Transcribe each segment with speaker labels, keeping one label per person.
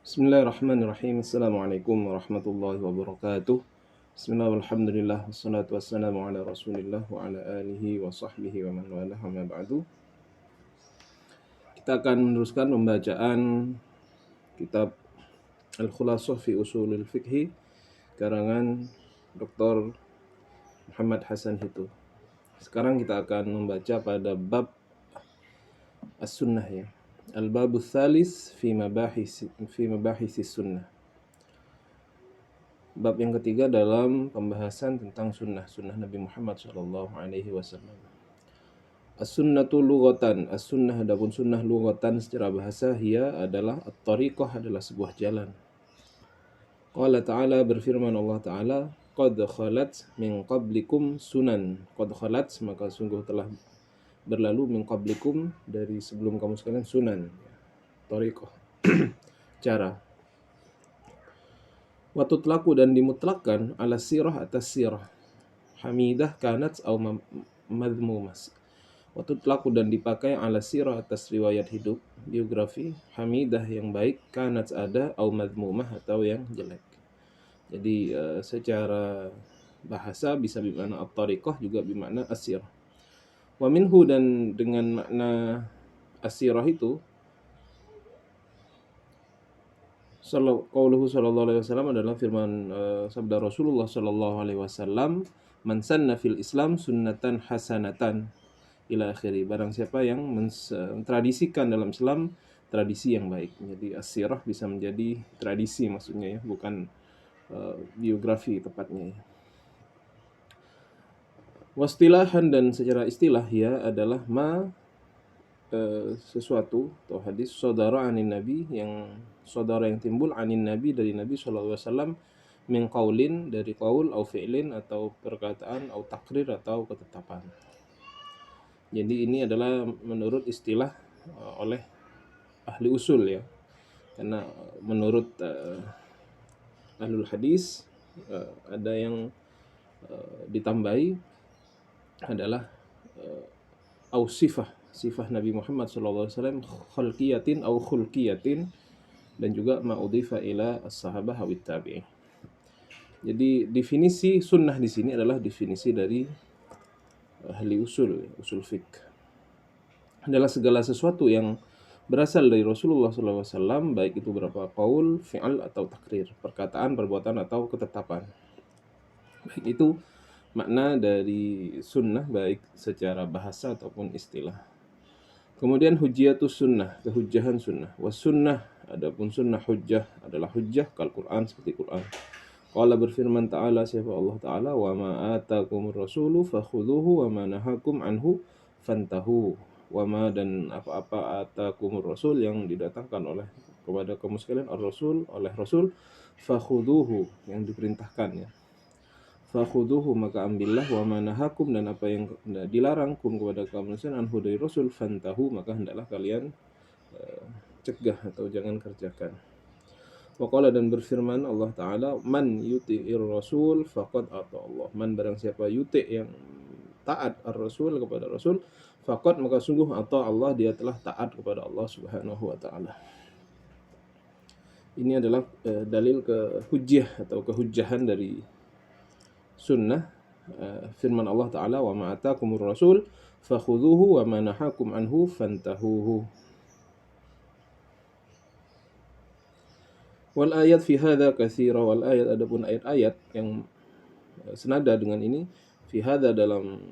Speaker 1: Bismillahirrahmanirrahim. Assalamualaikum warahmatullahi wabarakatuh. Bismillah walhamdulillah wassalatu wassalamu ala Rasulillah wa ala alihi wa sahbihi wa man walah amma ba'du. Kita akan meneruskan pembacaan kitab Al-Khulasah fi Ushulil Fiqhi karangan Dr. Muhammad Hasan Hitu. Sekarang kita akan membaca pada bab As-Sunnah ya. Al-Babu Tsalis fi mabahisi sunnah. Bab yang ketiga dalam pembahasan tentang sunnah Nabi Muhammad SAW. As-sunnatu lughatan. As-sunnah adapun sunnah lughatan secara bahasa hiya adalah at-tariqah, adalah sebuah jalan. Qala ta'ala, berfirman Allah Ta'ala, qad khalat min qablikum sunan. Qad khalat, maka sungguh telah berlalu min qablikum, dari sebelum kamu sekalian, sunan, tariqah, cara. Wa tutlaqu, dan dimutlakkan, ala sirah atas sirah, hamidah kanat au madhmumas. Wa tutlaqu, dan dipakai, ala sirah atas riwayat hidup, biografi, hamidah yang baik, kanat ada, au madhmumah atau yang jelek. Jadi secara bahasa bisa bermakna at-tariqah, juga bermakna as-sirah. Wa minhu, dan dengan makna as-sirah itu, qauluhu sallallahu alaihi wasallam adalah firman sabda Rasulullah sallallahu alaihi wasallam, man sanna fil Islam sunnatan hasanatan ila akhiri. Barang siapa yang mentradisikan dalam Islam tradisi yang baik. Jadi as-sirah bisa menjadi tradisi maksudnya ya, bukan biografi tepatnya ya. Wastilahan, dan secara istilah ya adalah sesuatu atau hadis saudara anin nabi, yang saudara yang timbul anin nabi, dari Nabi sallallahu alaihi wasallam, min qaulin, dari qaul, au fi'lin, atau perkataan, au takrir, atau ketetapan. Jadi ini adalah menurut istilah oleh ahli usul ya. Karena menurut ahlul hadis ada yang ditambahi adalah au sifah Nabi Muhammad SAW, khalqiyatin au khulqiyatin, dan juga ma'udhifa ila as-sahabah awit tabi'in. Jadi definisi sunnah di sini adalah definisi dari ahli usul fiqh. Adalah segala sesuatu yang berasal dari Rasulullah SAW, baik itu berupa qaul, fi'al, atau takrir, perkataan, perbuatan, atau ketetapan. Baik itu makna dari sunnah, baik secara bahasa ataupun istilah. Kemudian hujjatus sunnah, kehujjahan sunnah. Was sunnah, adapun sunnah hujjah, adalah hujjah kal Quran, seperti Quran. Qala, berfirman Ta'ala, siapa Allah Ta'ala, wa ma atakumur rasulu fakhudhuhu wa ma nahakum anhu fantahu. Wa ma, dan apa-apa, atakumur rasul, yang didatangkan oleh kepada kamu sekalian, ar-rasul, oleh rasul, fakhudhuhu, yang diperintahkan ya. Fakhuduhu, maka ambillah, wa manahakum, dan apa yang dilarang kum kepada kamu sekalian, anhu, dari Rasul, fantahu, maka hendaklah kalian cegah atau jangan kerjakan. Wa qala, dan berfirman Allah Ta'ala, man yuti'ir Rasul faqad ata Allah. Man, barang siapa yuti', yang taat ar-Rasul, kepada Rasul, faqad, maka sungguh, ata Allah, dia telah taat kepada Allah Subhanahu wa Ta'ala. Ini adalah dalil kehujjah atau kehujjahan dari sunnah, firman Allah Ta'ala, wa ma atakumur rasul fakhudhuhu wa ma nahakum anhu fantahuhu. Wal ayat fi hadza katsira, wal ayat, adapun ayat-ayat yang senada dengan ini, fi hadza, dalam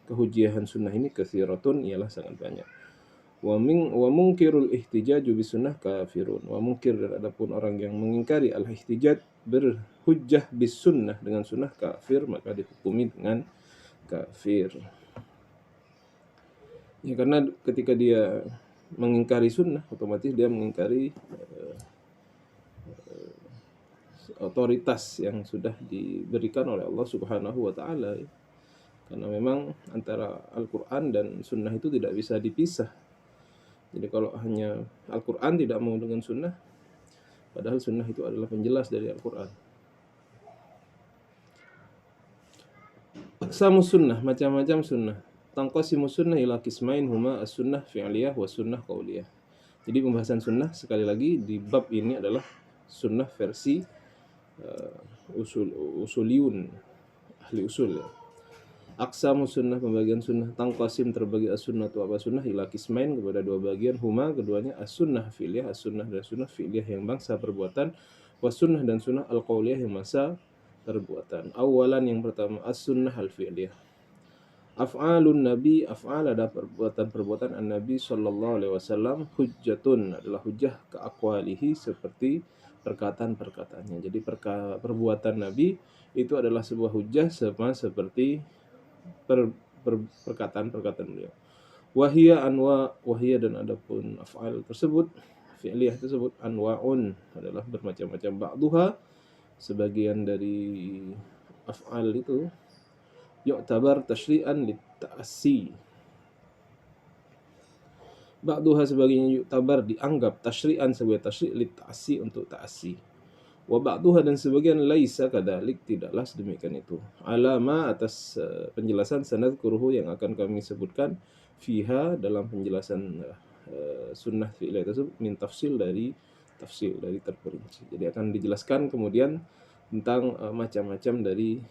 Speaker 1: kehujjahan sunnah ini, katsiratun, ialah sangat banyak. Wa munkirul ihtijaj bis sunnah kafirun. Wa munkir, dan adapun orang yang mengingkari al-ihtijaj, berhujjah bis sunnah, dengan sunnah, kafir, maka dihukumi dengan kafir. Ya, karena ketika dia mengingkari sunnah, otomatis dia mengingkari otoritas yang sudah diberikan oleh Allah Subhanahu wa Ta'ala. Karena memang antara Al-Quran dan sunnah itu tidak bisa dipisah. Jadi kalau hanya Al-Quran tidak mau dengan sunnah, padahal sunnah itu adalah penjelas dari Al-Quran. Aqsamus sunnah, macam-macam sunnah. Tanqasimus sunnah ila qismain huma as-sunnah fi'liyah wa sunnah qauliyah. Jadi pembahasan sunnah sekali lagi di bab ini adalah sunnah versi usuliun, ahli usul ya. Aqsamu sunnah, pembagian sunnah, tangqasim terbagi as-sunnah tu apa sunnah ila qismain kepada dua bagian, huma keduanya as-sunnah fi'liyah, as-sunnah dan sunnah fi'liyah yang bangsa perbuatan, was sunnah dan sunnah al-qauliyah yang masa perbuatan. Awalan yang pertama as-sunnah al-fi'liyah. Af'alun nabi, af'al ada perbuatan-perbuatan an-nabi sallallahu alaihi wasallam, hujjatun adalah hujjah ke aqwalihi seperti perkataan-perkataannya. Jadi perbuatan nabi itu adalah sebuah hujjah sama seperti perkataan-perkataan beliau. Wahia anwa, wahia dan adapun af'al tersebut, fi'liyah tersebut, anwa'un adalah bermacam-macam. Ba'duha sebagian dari af'al itu yu'tabar tashri'an litta'assi. Ba'duha sebagian yu'tabar dianggap tashri'an sebagai tasyri' litta'assi untuk ta'assi. Wa ba'duha dan sebagian laisa kadalik tidaklah sedemikian itu. Alama atas penjelasan sanad kuruhu yang akan kami sebutkan fiha dalam penjelasan sunnah fi'liyah tersebut min tafsil dari terperinci. Jadi akan dijelaskan kemudian tentang macam-macam dari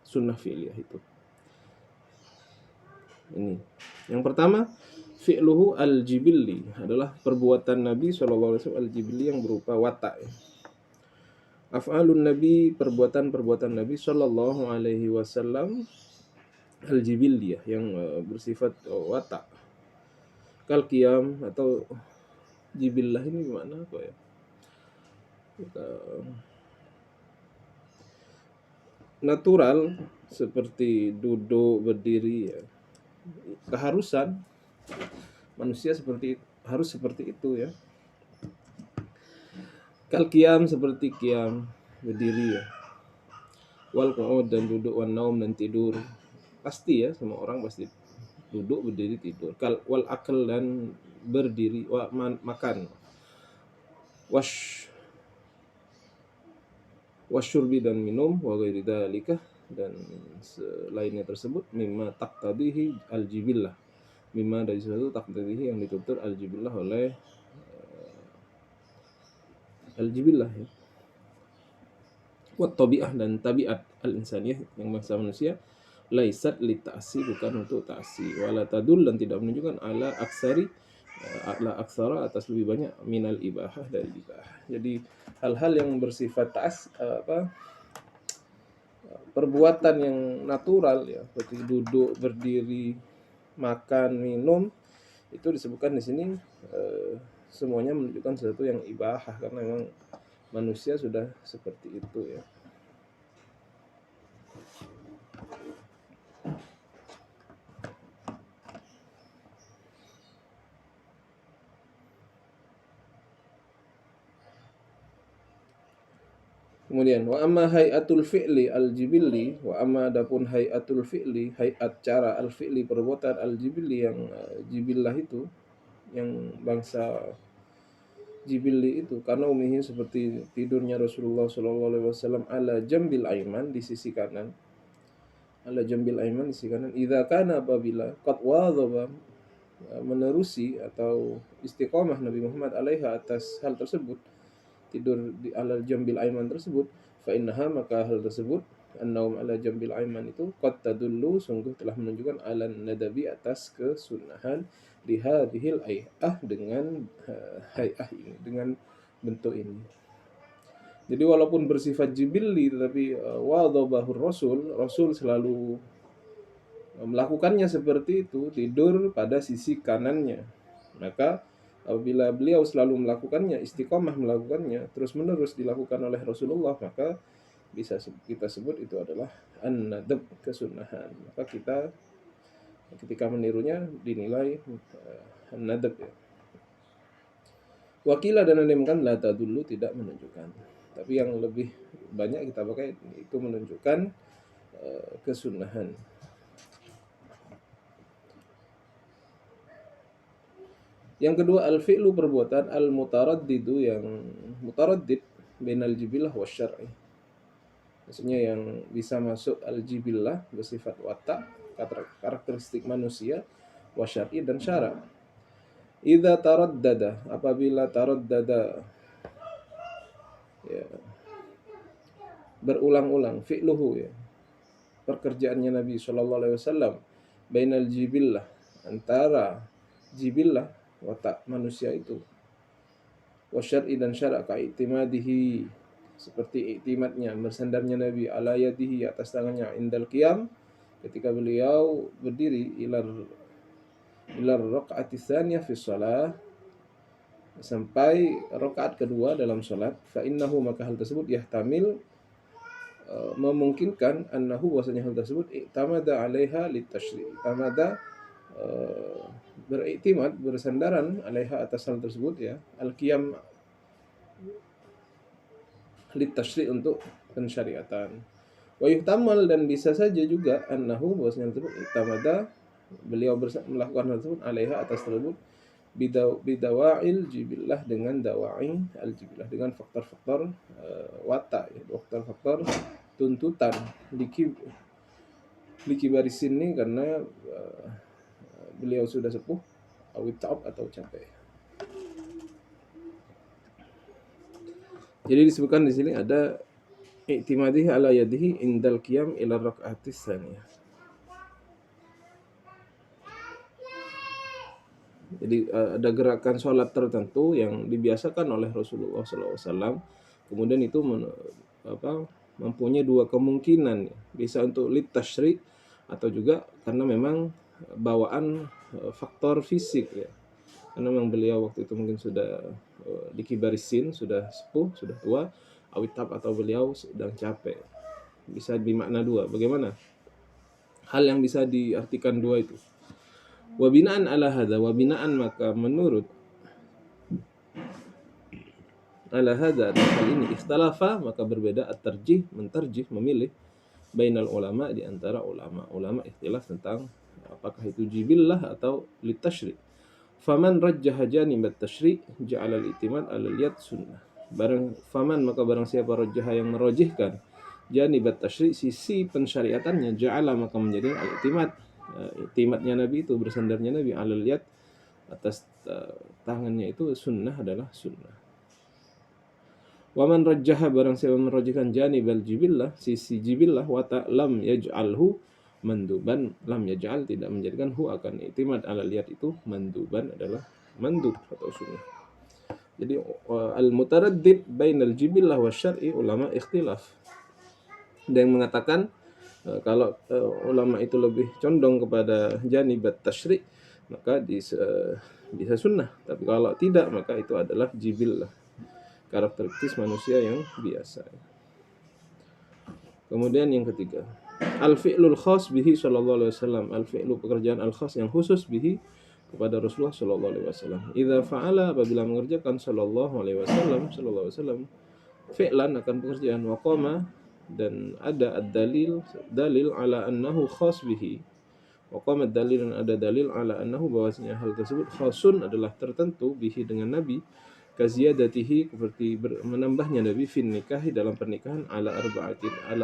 Speaker 1: sunnah fi'liyah itu. Ini. Yang pertama, fi'luhu al-jibilli adalah perbuatan Nabi SAW al-jibilli yang berupa watak. Af'alun Nabi, perbuatan-perbuatan Nabi Sallallahu Alaihi Wasallam al-jibilliyah yang bersifat watak. Kal qiyam atau jibillah ini gimana apa ya? Natural seperti duduk, berdiri ya. Keharusan manusia harus seperti itu ya. Kal qiyam seperti qiyam, berdiri ya. Wal qu'ud dan duduk, wan naum dan tidur. Pasti ya, semua orang pasti duduk, berdiri, tidur. Wal akal dan berdiri, makan. Wasyurbi dan minum, wa ghairi dzalika dan selainnya tersebut, mimma taqtadihi al-jibillah. Mimma dari sesuatu taqtadihi yang ditutur al-jibillah oleh al-jibillah ya. Wa tabi'ah dan tabiat al-insaniyah yang bangsa manusia, laisat li ta'si bukan untuk ta'si, wala tadul dan tidak menunjukkan ala aksara atas lebih banyak minal ibahah dari ibahah. Jadi hal-hal yang bersifat perbuatan yang natural ya, seperti duduk, berdiri, makan, minum, itu disebutkan di sini semuanya menunjukkan sesuatu yang ibahah karena memang manusia sudah seperti itu ya. Kemudian wa amma hayatul fi'li al-jibilli, wa amma adapun hayatul fi'li, hayat cara al-fi'li perbuatan al-jibilli yang jibillah itu, yang bangsa jibilli itu, karena umihi seperti tidurnya Rasulullah SAW ala jambil aiman di sisi kanan, ala jambil aiman di sisi kanan, idza kana apabila qad wadhaba menerusi atau istiqamah Nabi Muhammad alaiha atas hal tersebut, tidur di ala jambil aiman tersebut, fa innaha maka hal tersebut an-naum ala jambil aiman itu qad tadullu sungguh telah menunjukkan ala nadabi atas kesunahan di hadhil ayah dengan hayah ini, dengan bentuk ini. Jadi walaupun bersifat jibilli tetapi wadhabahur Rasul selalu melakukannya seperti itu, tidur pada sisi kanannya. Maka apabila beliau selalu melakukannya, istiqomah melakukannya, terus-menerus dilakukan oleh Rasulullah, maka bisa kita sebut itu adalah an-nadab, kesunahan. Maka kita ketika menirunya dinilai an-nadab ya. Wakilah dan menunjukkan la tadullu tidak menunjukkan. Tapi yang lebih banyak kita pakai itu menunjukkan kesunahan. Yang kedua al-fi'lu perbuatan al-mutaraddidu yang mutaraddid bainal jibillah wasyar'i. Maksudnya yang bisa masuk al-jibillah bersifat watak, karakteristik manusia, wasyar'i dan syara. Idza taraddada, apabila taraddada, ya, berulang-ulang fi'luhu, ya, pekerjaannya Nabi sallallahu alaihi wasallam, bainal jibillah, antara jibillah, watak manusia itu, wa syar'i dan syara' ka i'timadihi, seperti iktimatnya, bersandarnya Nabi, ala yadihi, atas tangannya, indal qiyam, ketika beliau berdiri, ilar raq'ati tsaniyah fi shalah, sampai rakaat kedua dalam salat, fa innahu, maka hal tersebut yahtamil, memungkinkan, annahu, bahwasanya hal tersebut i'tamada 'alaiha litashri', i'tamada, beriktimad, bersandaran, 'alaiha, atas hal tersebut, ya, al-qiyam litashri', untuk pensyariatan. Wa yuhtamal, dan bisa saja juga, annahu, bahwasanya hal tersebut i'tamada, beliau melakukan hal tersebut, 'alaiha, atas tersebut, bidawa'il jibillah, dengan dawa'i al-jibillah, dengan faktor-faktor watak, ya, faktor-faktor tuntutan, likibari sini, karena beliau sudah sepuh, awit ta'ab, atau capek. Jadi disebutkan di sini ada i'timadihi ala yadihi indal qiyam ila rak'atis tsaniyah. Jadi ada gerakan sholat tertentu yang dibiasakan oleh Rasulullah SAW. Kemudian itu mempunyai dua kemungkinan, bisa untuk lit tashri' atau juga karena memang bawaan faktor fisik, ya. Karena memang beliau waktu itu mungkin sudah dikibarisin, sudah sepuh, sudah tua, awitab, atau beliau sedang capek. Bisa bermakna dua. Bagaimana hal yang bisa diartikan dua itu? Wabinaan ala hadza, wabinaan, maka menurut ala hadza, hal ini, ikhtalafa, maka berbeda, at-tarjih, mentarjih, memilih, bainal ulama, di antara ulama. Ulama ikhtilaf tentang apakah itu jibillah atau litashri'. Faman rajjaha janibat tashri' ja'ala al-i'timad 'ala al-yad sunnah. Maka barang siapa rajjaha, yang merojihkan, janibat tashri', sisi pensyariatannya, ja'ala, maka menjadi al-i'timad, i'timadnya Nabi itu, bersandarnya Nabi, 'ala al-yad, atas tangannya itu, sunnah, adalah sunnah. Waman rajjaha, barang siapa merojihkan, janibal jibillah, sisi jibillah, wa lam yaj'alhu manduban, lam yaj'al, tidak menjadikan hu, akan i'timad ala liyat itu, manduban, adalah mandub atau sunnah. Jadi al-mutaraddid bainal jibillah wa syar'i, ulama ikhtilaf. Ada yang mengatakan kalau ulama itu lebih condong kepada janibat tasyri', maka bisa sunnah. Tapi kalau tidak, maka itu adalah jibillah, karakteristik manusia yang biasa. Kemudian yang ketiga, al-fi'lul khas bihi sallallahu alaihi wasallam, al-fi'lu, pekerjaan al-khas, yang khusus bihi, kepada Rasulullah sallallahu alaihi wasallam. Idza fa'ala, apabila mengerjakan sallallahu alaihi wasallam fi'lan, akan pekerjaan, wa qama, dan ada ad-dalil, dalil ala annahu khas bihi, wa qama ad-dalil, dan ada dalil ala annahu, bahwasanya hal tersebut khasun, adalah tertentu, bihi, dengan Nabi, kaziyadatihi, seperti menambahnya Nabi, fin nikahi, dalam pernikahan, ala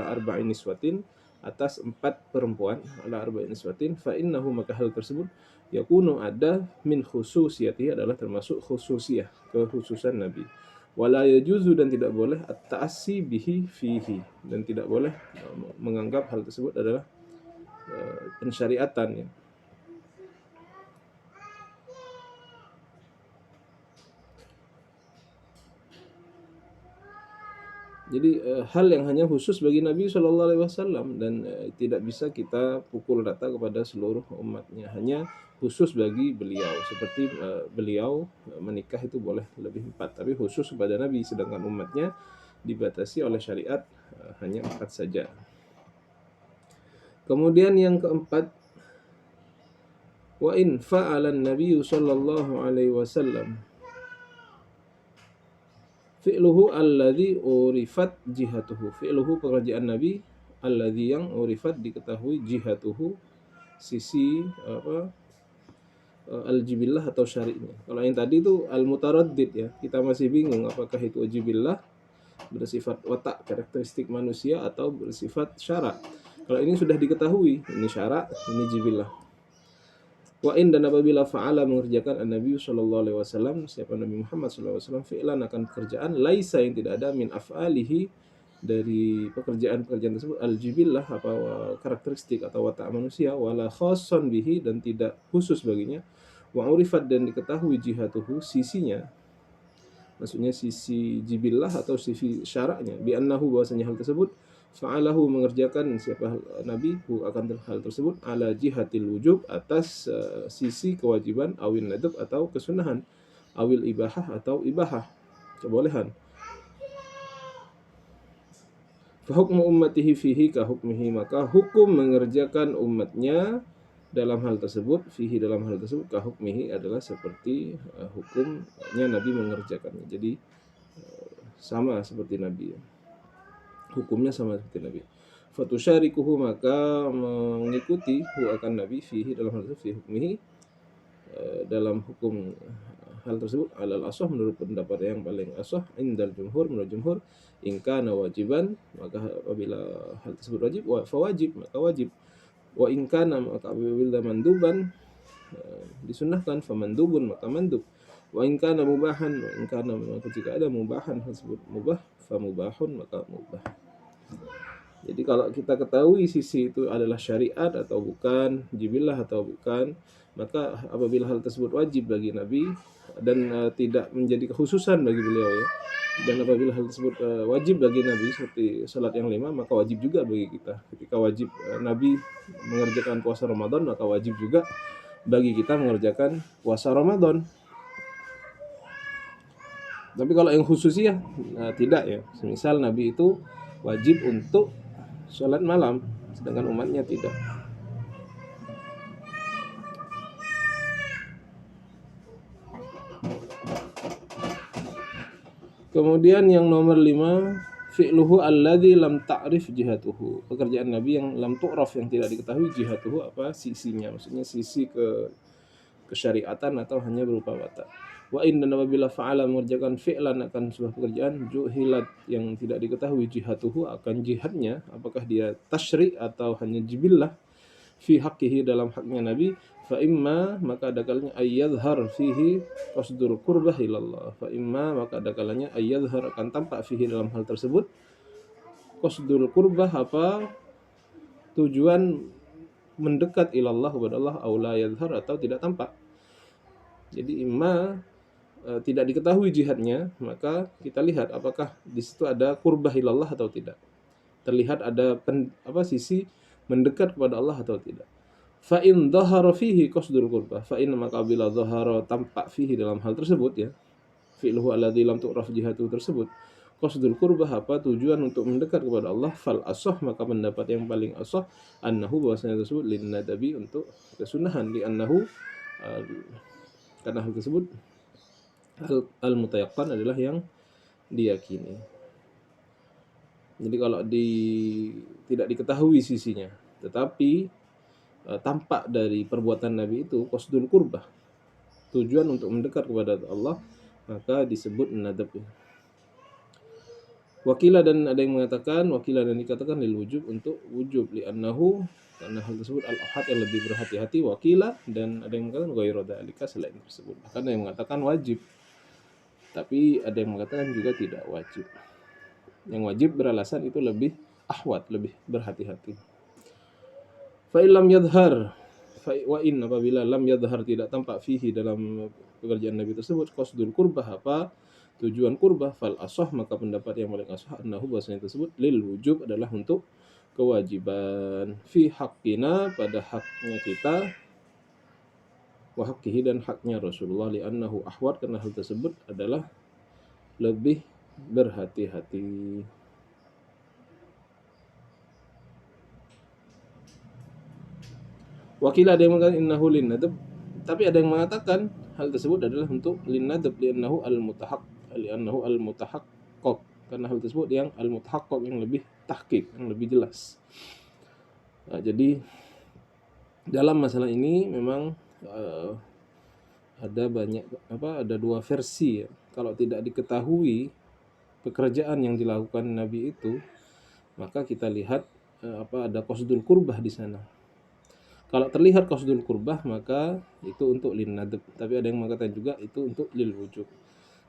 Speaker 1: arba'in niswatin, atas 4 perempuan, ala arba'in niswatin, fa innahu, maka hal tersebut, yakunu, ada, min khususiyatihi, adalah termasuk khususiyah, kekhususan Nabi. Wala yajuzu, dan tidak boleh, at-ta'assi bihi fihi, dan tidak boleh menganggap hal tersebut adalah pensyariatan, ya. Jadi hal yang hanya khusus bagi Nabi Shallallahu Alaihi Wasallam, dan tidak bisa kita pukul rata kepada seluruh umatnya. Hanya khusus bagi beliau. Seperti beliau menikah itu boleh lebih 4, tapi khusus kepada Nabi. Sedangkan umatnya dibatasi oleh syariat hanya 4 saja. Kemudian yang keempat, wa in fa'alan Nabi Shallallahu Alaihi Wasallam fi'luhu alladhi urifat jihatuhu. Fi'luhu, pekerjaan Nabi, alladhi, yang urifat, diketahui, jihatuhu, sisi al-jibillah atau syari'nya. Kalau yang tadi itu al-mutaraddid, ya, kita masih bingung apakah itu jibillah, bersifat watak, karakteristik manusia, atau bersifat syara'. Kalau ini sudah diketahui, ini syara', ini jibillah. Wa in dan apabila fa'ala mengerjakan an-nabi sallallahu alaihi wasallam, siapa Nabi Muhammad sallallahu alaihi wasallam, fi'lan akan pekerjaan laisa yang tidak ada min af'alihi dari pekerjaan-pekerjaan tersebut al-jibillah apa karakteristik atau watak manusia wala khassan bihi dan tidak khusus baginya wa urifat dan diketahui jihatuhu sisinya, maksudnya sisi jibillah atau sisi syaraknya, bi annahu bahwasanya hal tersebut fa'alahu mengerjakan siapa nabi hu akan hal tersebut ala jihatil wujub atas sisi kewajiban awil nadab atau kesunahan awil ibahah atau ibahah kebolehan. Fa hukmu ummatihi fihi ka hukmihi, maka hukum mengerjakan umatnya dalam hal tersebut fihi dalam hal tersebut ka hukmihi adalah seperti hukumnya nabi mengerjakannya. Jadi sama seperti nabi ya. Hukumnya sama seperti Nabi. Fatusyarikuhu maka mengikuti hu akan Nabi fihi dalam hal tersebut fi hukmihi dalam hukum hal tersebut alal asah menurut pendapat yang paling asah indal jumhur menurut jumhur ingkana wajiban maka apabila hal tersebut wajib wa fawajib maka wajib wa ingkana maka apabila manduban disunahkan famandubun maka mandub wa ingkana mubahan wa ingkana maka jika ada mubahan hal tersebut mubah famubahun maka mubah. Jadi kalau kita ketahui sisi itu adalah syariat atau bukan, jibillah atau bukan, maka apabila hal tersebut wajib bagi Nabi dan tidak menjadi kekhususan bagi beliau ya, dan apabila hal tersebut wajib bagi Nabi seperti salat yang 5 maka wajib juga bagi kita. Ketika wajib Nabi mengerjakan puasa Ramadan maka wajib juga bagi kita mengerjakan puasa Ramadan. Tapi kalau yang khususnya tidak ya, semisal Nabi itu wajib untuk sholat malam, sedangkan umatnya tidak. Kemudian yang nomor 5, fi'luhu alladzi lam ta'rif jihatuhu. Pekerjaan Nabi yang lam tu'raf, yang tidak diketahui jihatuhu apa sisinya, maksudnya sisi kesyariatan atau hanya berupa watak. Wa in dan apabila fa'ala mengerjakan fi'lan akan sebuah pekerjaan juhilat yang tidak diketahui jihatuhu akan jihadnya, apakah dia tasyri' atau hanya jibillah fi haqqihi dalam haknya Nabi, fa imma maka ada kalanya ayyadhhar fihi qasdul qurbah ilallah, fa imma maka ada kalanya ayyadhhar akan tampak fihi dalam hal tersebut qasdul qurbah apa tujuan mendekat ilallah kepada Allah, aula yadhhar atau tidak tampak. Jadi imma tidak diketahui jihadnya, maka kita lihat apakah di situ ada qurbah ilallah atau tidak. Terlihat ada sisi mendekat kepada Allah atau tidak. Fa in dhahara fihi qasdul qurbah, fa in maka bila dhahara tampak fihi dalam hal tersebut ya, fi'luhu alladzi lam tu'raf jihatu tersebut, qasdul qurbah apa tujuan untuk mendekat kepada Allah, fal asah maka pendapat yang paling asah annahu bahwasanya tersebut lin nadabi untuk kesunahan, li annahu karena hal tersebut al-mutayaqqan adalah yang diyakini. Jadi kalau tidak diketahui sisinya, tetapi tampak dari perbuatan Nabi itu qasdul qurbah, tujuan untuk mendekat kepada Allah, maka disebut nadab. Wakila dan ada yang mengatakan, wakila dan dikatakan lil wujub untuk wujub, li annahu karena hal tersebut al-ahad yang lebih berhati-hati, wakila dan ada yang mengatakan ghairu dzalika selain tersebut. Bahkan ada yang mengatakan wajib. Tapi ada yang mengatakan juga tidak wajib. Yang wajib beralasan itu lebih ahwat, lebih berhati-hati. Fa illam yadhhar wa in apabila lam yadhhar tidak tampak fihi dalam pekerjaan Nabi tersebut qasdul qurbah apa tujuan qurbah, fal asah maka pendapat yang paling asah annahu bahwasanya tersebut lil wujub adalah untuk kewajiban fi haqqina pada haknya kita wa haqqihi dan haknya Rasulullah, li annahu ahwat karena hal tersebut adalah lebih berhati-hati. Wakil ada yang mengatakan innahu lin nadab, tapi ada yang mengatakan hal tersebut adalah untuk lin nadab, li annahu al-mutahaqqaq karena hal tersebut yang al-mutahaqqaq yang lebih tahqiq, yang lebih jelas. Nah, jadi dalam masalah ini memang ada dua versi ya. Kalau tidak diketahui pekerjaan yang dilakukan Nabi itu, maka kita lihat ada qasdul qurbah di sana. Kalau terlihat qasdul qurbah maka itu untuk lin nadab, tapi ada yang mengatakan juga itu untuk lil wujub.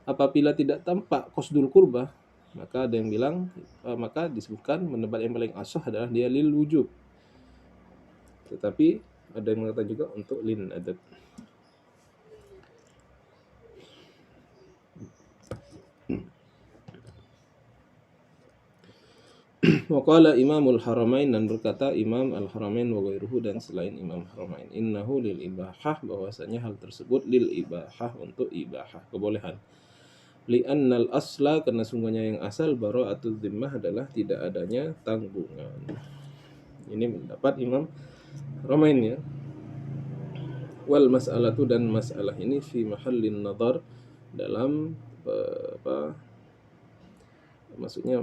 Speaker 1: Apabila tidak tampak qasdul qurbah, maka ada yang bilang maka disebutkan pendapat yang paling ashah adalah dia lil wujub. Tetapi ada yang mengatakan juga untuk lin nadab. Waqala Imamul Haramain, dan berkata Imam Al-Haramain wa ghairuhu dan selain Imam Haramain, innahu lil ibahah, bahwasanya hal tersebut lil ibahah, untuk ibahah, kebolehan. Li'annal asla, karena sungguhnya yang asal bara'atul dhimmah adalah tidak adanya tanggungan. Ini pendapat Imam Haramain ya. Wal mas'alatu, dan masalah ini fi mahallin nadhar, dalam maksudnya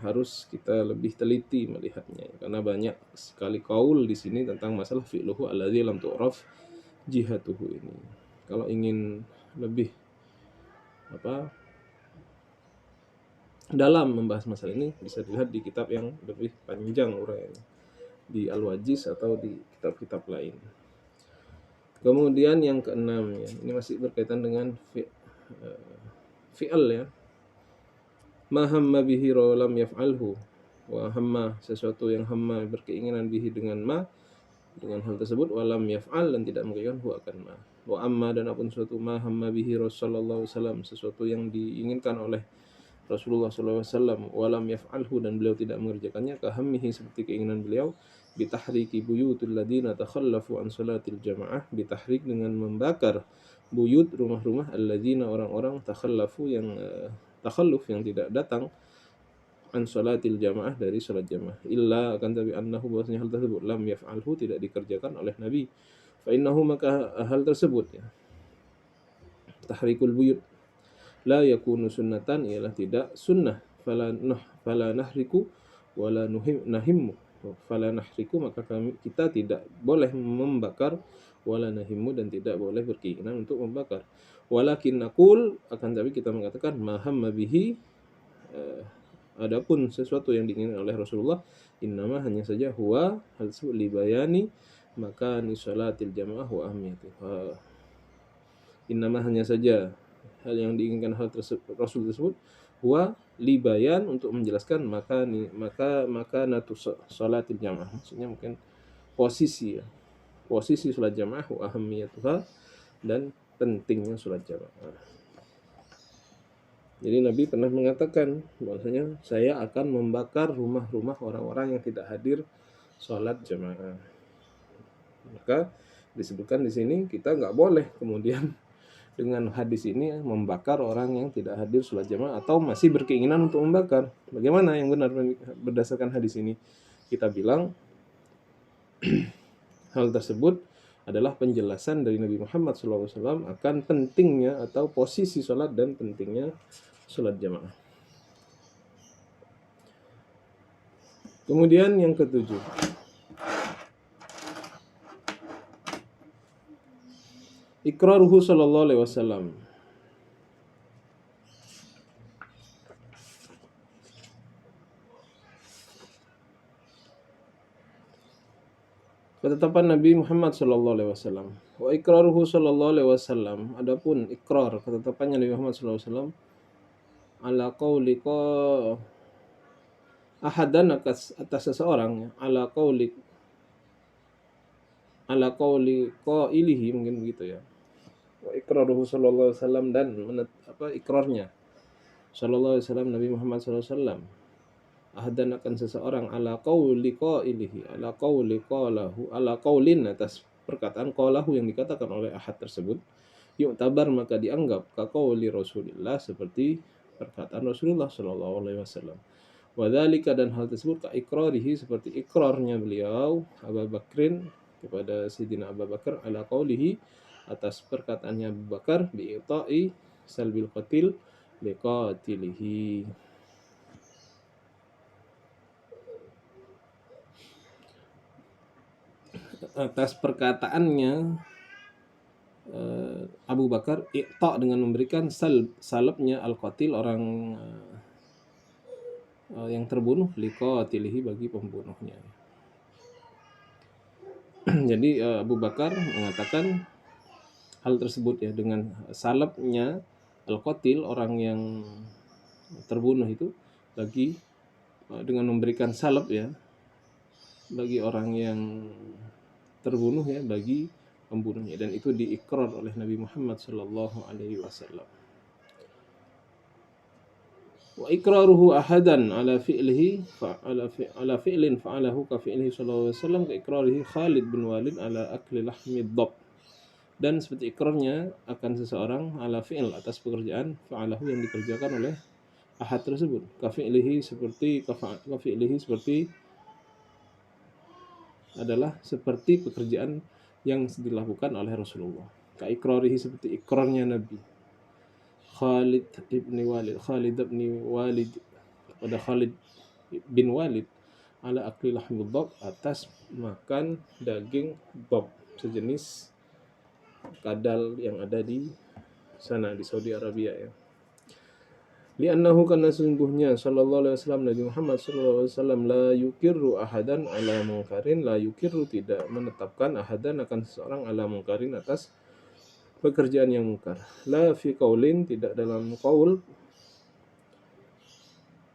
Speaker 1: harus kita lebih teliti melihatnya, karena banyak sekali kaul di sini tentang masalah fi'luhu alladzi lam tu'raf jihatuhu ini. Kalau ingin lebih dalam membahas masalah ini bisa dilihat di kitab yang lebih panjang uraiannya, di Al-Wajiz atau di kitab-kitab lain. Kemudian yang keenam ya, ini masih berkaitan dengan fi'al ya. Ma hamma bihi lam yaf'alhu, wa hamma, sesuatu yang hamma berkeinginan bihi dengan hal tersebut, walam yaf'al, dan tidak mengerjakan hu akan ma. Wa amma, dan apun suatu ma hamma bihi Rasulullah SAW, sesuatu yang diinginkan oleh Rasulullah SAW, walam yaf'alhu, dan beliau tidak mengerjakannya, kahammihi, seperti keinginan beliau, bitahriki buyutul ladina takhallafu an salatil jamaah, bitahrik, dengan membakar, buyut, rumah-rumah, alladzina, orang-orang, takhallafu, yang takhalluf, yang tidak datang, an salatil jamaah, dari salat jamaah, illa, akan tapi annahu, bahwasanya hal tersebut, lam yaf'alhu, tidak dikerjakan oleh Nabi, fa innahu, maka hal tersebut ya, tahrikul buyut, la yakunu sunnatan, ialah tidak sunnah, fala nahriku wala nahimmu, fala nahriku, maka kita tidak boleh membakar, wala nahimmu, dan tidak boleh berkeinginan untuk membakar. Walakin naqul, akan tapi kita mengatakan, mahamma bihi, adapun sesuatu yang diinginkan oleh Rasulullah, innama, hanya saja, huwa, hal tersebut, libayani makani sholatil jamaah wa ahmiyatiha, innama, hanya saja, hal yang diinginkan hal tersebut, Rasul tersebut, huwa, libayan, untuk menjelaskan maka natu sholatil jamaah, maksudnya mungkin posisi ya, posisi sholat jamaah, wa ahmiyatuha, dan pentingnya sholat jamaah. Jadi Nabi pernah mengatakan bahwasanya saya akan membakar rumah-rumah orang-orang yang tidak hadir sholat jamaah. Maka disebutkan di sini kita nggak boleh kemudian dengan hadis ini membakar orang yang tidak hadir sholat jamaah atau masih berkeinginan untuk membakar. Bagaimana yang benar berdasarkan hadis ini? Kita bilang hal tersebut adalah penjelasan dari Nabi Muhammad SAW akan pentingnya atau posisi sholat dan pentingnya sholat jamaah. Kemudian yang ketujuh, iqraruhu sallallahu alaihi wasallam. Ketetapan Nabi Muhammad sallallahu alaihi wasallam. Wa iqraruhu sallallahu alaihi wasallam, adapun ikrar, ketetapannya Nabi Muhammad sallallahu alaihi wasallam, ala qauli ahadan, atas seseorang, ala qauli qailihi, mungkin begitu ya. Wa iqraruhu sallallahu alaihi wasallam, dan ikrarnya sallallahu alaihi wasallam, Nabi Muhammad sallallahu alaihi wasallam, ahadan, akan seseorang, ala qauli qailihi, ala qauli qalahu, ala qaulin, atas perkataan qalahu yang dikatakan oleh ahad tersebut, yu'tabar, maka dianggap, ka qauli Rasulillah, seperti perkataan Rasulullah sallallahu alaihi wasallam. Wa dzalika, dan hal tersebut, ka iqrarihi, seperti ikrarnya beliau Abu Bakrin kepada Sayyidina Abu Bakar, ala qaulihi, atas perkataannya Abu Bakar, bi'ita'i salbil qatil liqatilihi, atas perkataannya Abu Bakar, i'ta, dengan memberikan salabnya al-qatil, orang yang terbunuh, liqatilihi, bagi pembunuhnya. Jadi Abu Bakar mengatakan hal tersebut ya, dengan salabnya al-qatil, orang yang terbunuh itu, bagi dengan memberikan salab ya bagi orang yang terbunuh ya, bagi pembunuhnya, dan itu diikrar oleh Nabi Muhammad sallallahu alaihi wasallam. Wa ikraruhu ahadan ala fi'lihi ala fi'lin fa'alahu ka fi'lihi sallallahu alaihi wasallam ka ikrarihi Khalid bin Walid ala akli lahmi dhab. Dan seperti ikrarnya akan seseorang ala fi'il, atas pekerjaan fa'alahu yang dikerjakan oleh ahad tersebut, ka fi'lihi seperti adalah seperti pekerjaan yang dilakukan oleh Rasulullah. Ka ikrarihi, seperti ikrarnya Nabi Khalid bin Walid pada Khalid bin Walid ala akli lahmi dhab, atas makan daging dhab, sejenis kadal yang ada di sana di Saudi Arabia ya. Li'annahu, karena sesungguhnya sallallahu alaihi wasallam, Nabi Muhammad sallallahu alaihi wasallam, la yukirru ahadan ala munkarin, la yukirru, tidak menetapkan ahadan akan seseorang ala munkarin, atas pekerjaan yang mungkar. La fi qaulin, tidak dalam qaul,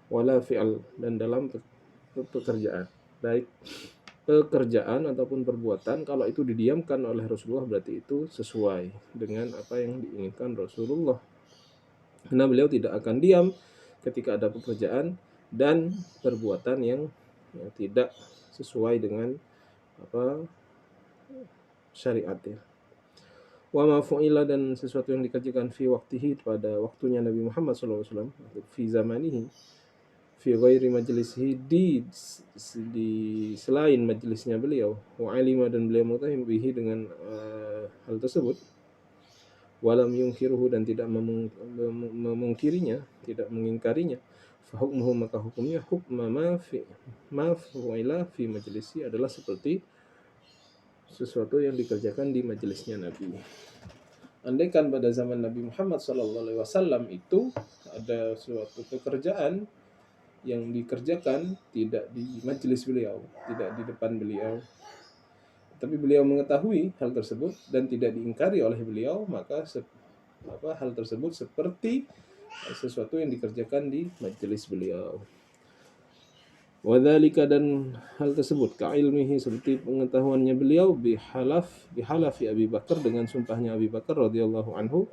Speaker 1: wala fi'al, dan dalam pekerjaan, baik pekerjaan ataupun perbuatan, kalau itu didiamkan oleh Rasulullah berarti itu sesuai dengan apa yang diinginkan Rasulullah. Karena beliau tidak akan diam ketika ada pekerjaan dan perbuatan yang tidak sesuai dengan apa syariat ya. Wa ma fu'ila, dan sesuatu yang dikerjakan fi waqtihi, pada waktunya Nabi Muhammad sallallahu alaihi wasallam, fi zamanihi, fi ghairi majlisihi, di selain majelisnya beliau, wa alima, dan beliau mengetahui bihi, dengan hal tersebut, walam yungkiruhu, dan tidak memungkirinya, tidak mengingkarinya, fa hukmuhu, maka hukumnya hukma ma fu'ila fi majlisi, adalah seperti sesuatu yang dikerjakan di majelisnya Nabi. Andaikan pada zaman Nabi Muhammad SAW itu ada suatu pekerjaan yang dikerjakan tidak di majelis beliau, tidak di depan beliau, tapi beliau mengetahui hal tersebut dan tidak diingkari oleh beliau, maka hal tersebut seperti sesuatu yang dikerjakan di majelis beliau. Wadzalika, dan hal tersebut, ka ilmihi, seperti pengetahuannya beliau, bihalafi Abi Bakar, dengan sumpahnya Abi Bakar radhiyallahu anhu,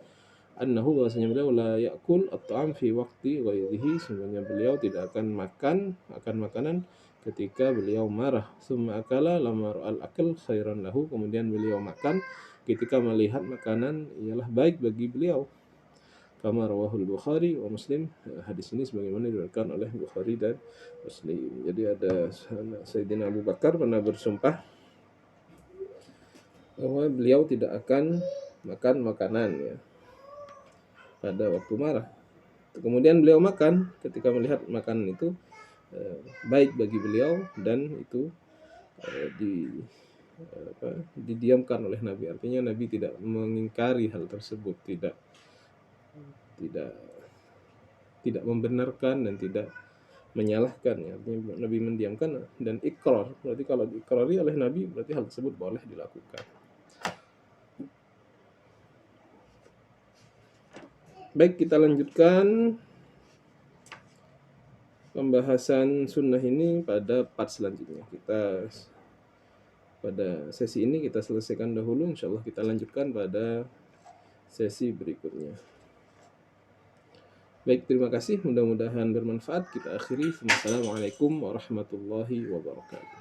Speaker 1: annahu, bahwasanya beliau la ya'kul at-ta'am fi waqti ghairihi, sebenarnya beliau tidak akan makan makanan ketika beliau marah. Summa akala lamma ra'al akal khairan lahu, kemudian beliau makan ketika melihat makanan ialah baik bagi beliau. Kama rawahul Bukhari wa Muslim, hadis ini sebagaimana diriwayatkan oleh Bukhari dan Muslim. Jadi ada Sayyidina Abu Bakar pernah bersumpah bahwa beliau tidak akan makan makanan ya pada waktu marah. Kemudian beliau makan ketika melihat makanan itu baik bagi beliau, dan itu didiamkan oleh Nabi. Artinya Nabi tidak mengingkari hal tersebut, tidak membenarkan dan tidak menyalahkan ya. Artinya Nabi mendiamkan dan ikrar. Berarti kalau diikrari oleh Nabi, berarti hal tersebut boleh dilakukan. Baik, kita lanjutkan pembahasan sunnah ini pada part selanjutnya. Pada sesi ini kita selesaikan dahulu, insyaallah kita lanjutkan pada sesi berikutnya. Baik, terima kasih, mudah-mudahan bermanfaat. Kita akhiri. Wassalamualaikum warahmatullahi wabarakatuh.